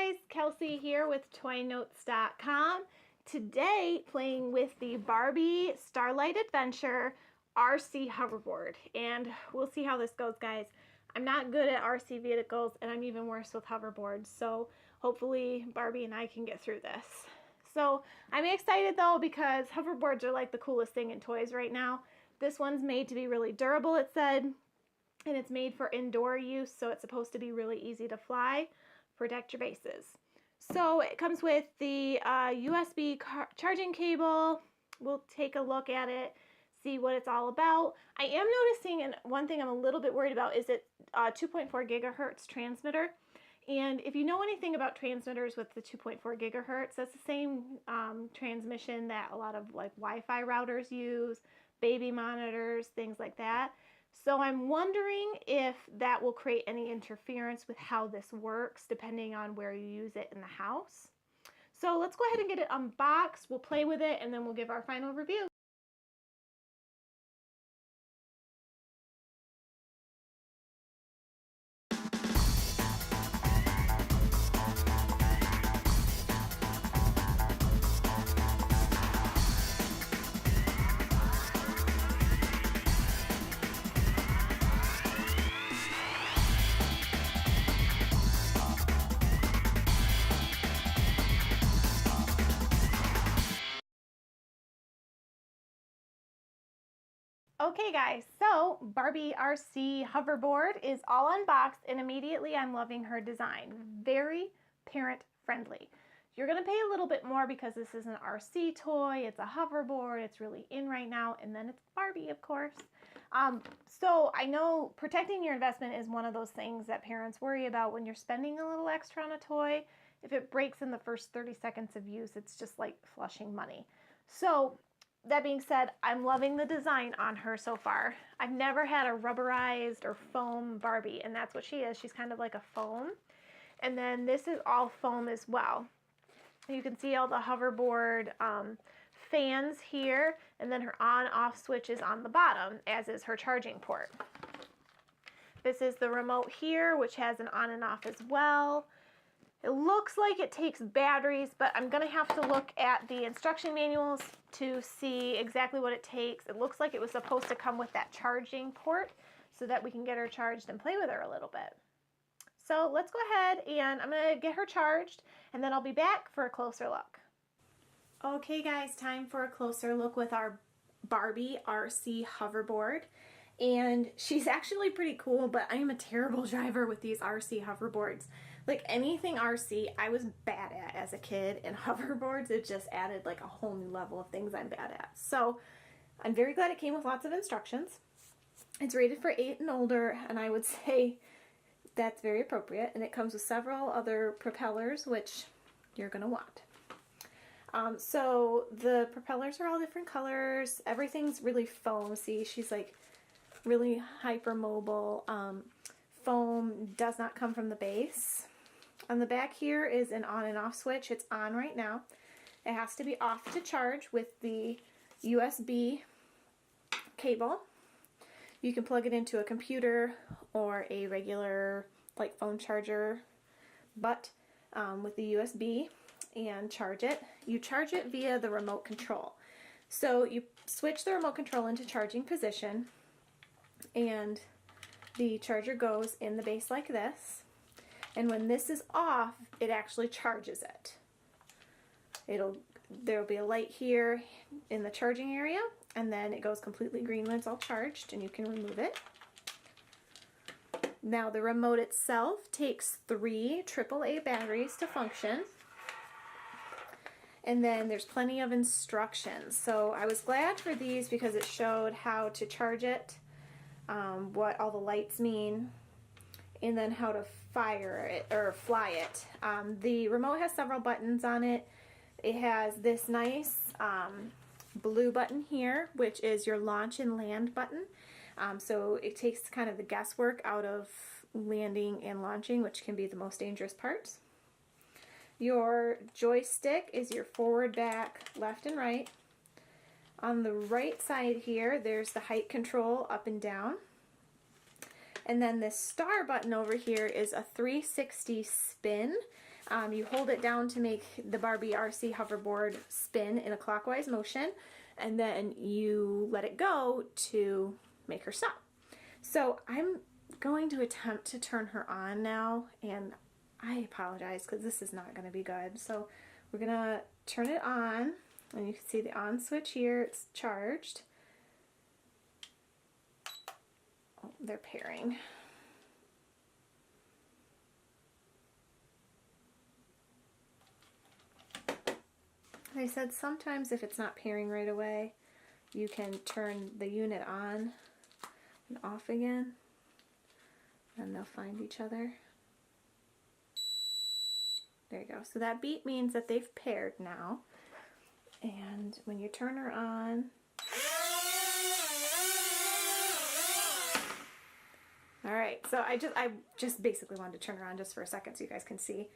guys, Kelsey here with ToyNotes.com. Today playing with the Barbie Starlight Adventure RC Hoverboard, and we'll see how this goes, guys. I'm not good at RC vehicles, and I'm even worse with hoverboards, so hopefully Barbie and I can get through this. So I'm excited though because hoverboards are like the coolest thing in toys right now. This one's made to be really durable, it said, and it's made for indoor use, so it's supposed to be really easy to fly. Protect your bases. So it comes with the USB charging cable. We'll take a look at it, see what it's all about. I am noticing, and one thing I'm a little bit worried about is it 2.4 gigahertz transmitter. And if you know anything about transmitters with the 2.4 gigahertz, that's the same transmission that a lot of like Wi-Fi routers use, baby monitors, things like that. So I'm wondering if that will create any interference with how this works depending on where you use it in the house. So let's go ahead and get it unboxed. We'll play with it and then we'll give our final review. Okay guys, so Barbie RC Hoverboard is all unboxed and immediately I'm loving her design. Very parent friendly. You're going to pay a little bit more because this is an RC toy, it's a hoverboard, it's really in right now, and then it's Barbie, of course. So I know protecting your investment is one of those things that parents worry about when you're spending a little extra on a toy. If it breaks in the first 30 seconds of use, it's just like flushing money. So that being said, I'm loving the design on her so far. I've never had a rubberized or foam Barbie, and that's what she is. She's kind of like a foam. And then this is all foam as well. You can see all the hoverboard fans here, and then her on-off switch is on the bottom, as is her charging port. This is the remote here, which has an on and off as well. It looks like it takes batteries, but I'm going to have to look at the instruction manuals to see exactly what it takes. It looks like it was supposed to come with that charging port so that we can get her charged and play with her a little bit. So let's go ahead and I'm going to get her charged and then I'll be back for a closer look. Okay guys, time for a closer look with our Barbie RC Hoverboard. And she's actually pretty cool, but I am a terrible driver with these RC hoverboards. Like anything RC, I was bad at as a kid, and hoverboards, it just added like a whole new level of things I'm bad at. So I'm very glad it came with lots of instructions. It's rated for 8 and older, and I would say that's very appropriate. And it comes with several other propellers, which you're going to want. So the propellers are all different colors. Everything's really foam. See, she's like really hypermobile. Foam does not come from the base. On the back here is an on and off switch. It's on right now. It has to be off to charge with the USB cable. You can plug it into a computer or a regular like phone charger, but with the USB and charge it. You charge it via the remote control. So you switch the remote control into charging position, and the charger goes in the base like this, and when this is off, it actually charges it. There'll be a light here in the charging area, and then it goes completely green when it's all charged, and you can remove it. Now the remote itself takes 3 AAA batteries to function, and then there's plenty of instructions. So I was glad for these because it showed how to charge it, what all the lights mean, and then how to fire it or fly it. The remote has several buttons on it. It has this nice blue button here, which is your launch and land button. So it takes kind of the guesswork out of landing and launching, which can be the most dangerous parts. Your joystick is your forward, back, left, and right. On the right side here, there's the height control up and down. And then this star button over here is a 360 spin, You hold it down to make the Barbie RC hoverboard spin in a clockwise motion, and then you let it go to make her stop. So I'm going to attempt to turn her on now, and I apologize because this is not going to be good. So we're going to turn it on, and you can see the on switch here. It's charged. Oh, they're pairing. I said sometimes if it's not pairing right away, you can turn the unit on and off again, and they'll find each other. There you go. So that beep means that they've paired now. And when you turn her on, all right, so I just basically wanted to turn her on just for a second so you guys can see.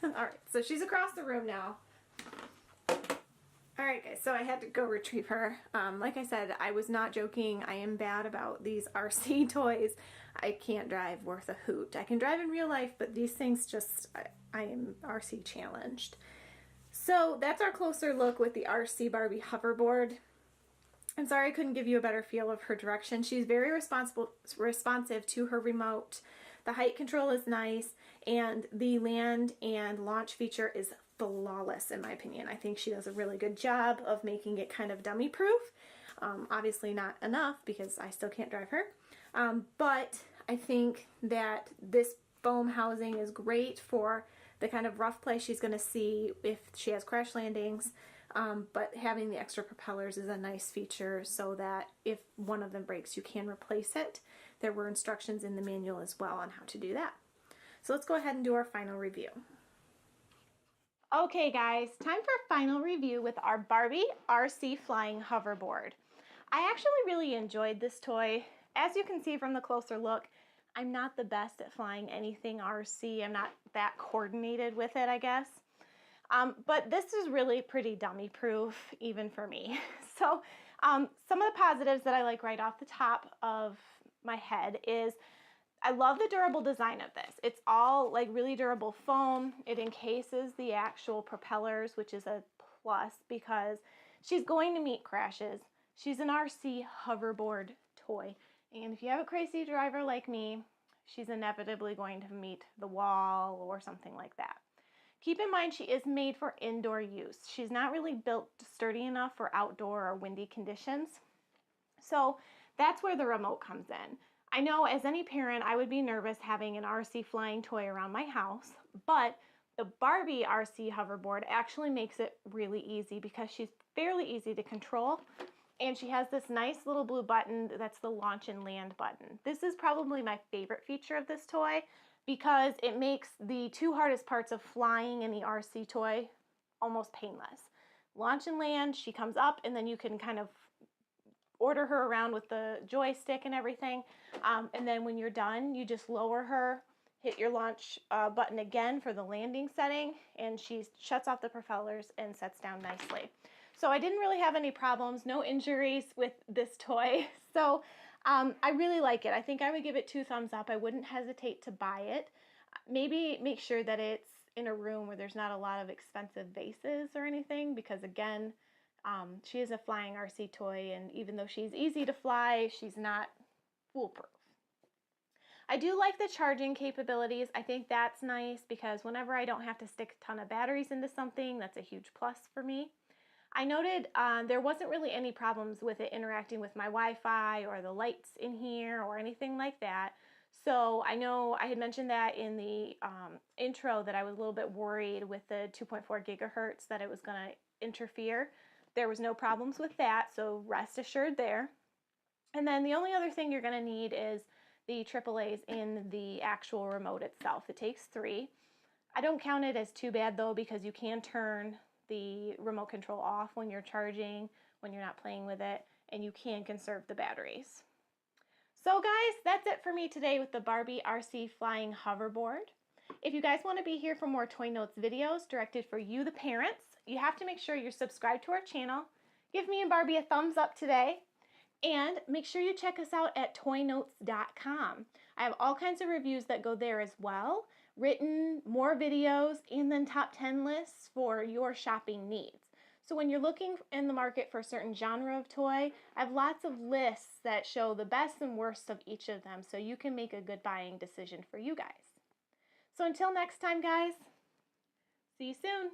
All right, so she's across the room now. All right, guys, so I had to go retrieve her. Like I said, I was not joking. I am bad about these RC toys. I can't drive worth a hoot. I can drive in real life, but these things just, I am RC challenged. So that's our closer look with the RC Barbie hoverboard. I'm sorry I couldn't give you a better feel of her direction. She's very responsive to her remote. The height control is nice, and the land and launch feature is flawless in my opinion. I think she does a really good job of making it kind of dummy proof. Obviously not enough because I still can't drive her. But I think that this foam housing is great for the kind of rough play she's going to see if she has crash landings. But having the extra propellers is a nice feature so that if one of them breaks, you can replace it. There were instructions in the manual as well on how to do that. So let's go ahead and do our final review. Okay guys, time for a final review with our Barbie RC Flying Hoverboard. I actually really enjoyed this toy. As you can see from the closer look, I'm not the best at flying anything RC. I'm not that coordinated with it, I guess. But this is really pretty dummy proof, even for me. So some of the positives that I like right off the top of my head is I love the durable design of this. It's all like really durable foam. It encases the actual propellers, which is a plus because she's going to meet crashes. She's an RC hoverboard toy. And if you have a crazy driver like me, she's inevitably going to meet the wall or something like that. Keep in mind she is made for indoor use. She's not really built sturdy enough for outdoor or windy conditions. So that's where the remote comes in. I know as any parent, I would be nervous having an RC flying toy around my house, but the Barbie RC hoverboard actually makes it really easy because she's fairly easy to control, and she has this nice little blue button that's the launch and land button. This is probably my favorite feature of this toy because it makes the two hardest parts of flying in the RC toy almost painless. Launch and land, she comes up and then you can kind of order her around with the joystick and everything. And then when you're done, you just lower her, hit your launch button again for the landing setting, and she shuts off the propellers and sets down nicely. So I didn't really have any problems, no injuries with this toy. So I really like it. I think I would give it 2 thumbs up. I wouldn't hesitate to buy it. Maybe make sure that it's in a room where there's not a lot of expensive vases or anything, because again, she is a flying RC toy, and even though she's easy to fly, she's not foolproof. I do like the charging capabilities. I think that's nice because whenever I don't have to stick a ton of batteries into something, that's a huge plus for me. I noted there wasn't really any problems with it interacting with my Wi-Fi or the lights in here or anything like that. So I know I had mentioned that in the intro that I was a little bit worried with the 2.4 gigahertz that it was going to interfere. There was no problems with that, so rest assured there. And then the only other thing you're going to need is the AAAs in the actual remote itself. It takes 3. I don't count it as too bad though, because you can turn the remote control off when you're charging, when you're not playing with it, and you can conserve the batteries. So guys, that's it for me today with the Barbie RC Flying Hoverboard. If you guys want to be here for more Toy Notes videos directed for you, the parents, you have to make sure you're subscribed to our channel. Give me and Barbie a thumbs up today. And make sure you check us out at toynotes.com. I have all kinds of reviews that go there as well, written, more videos, and then top 10 lists for your shopping needs. So when you're looking in the market for a certain genre of toy, I have lots of lists that show the best and worst of each of them so you can make a good buying decision for you guys. So until next time, guys, see you soon.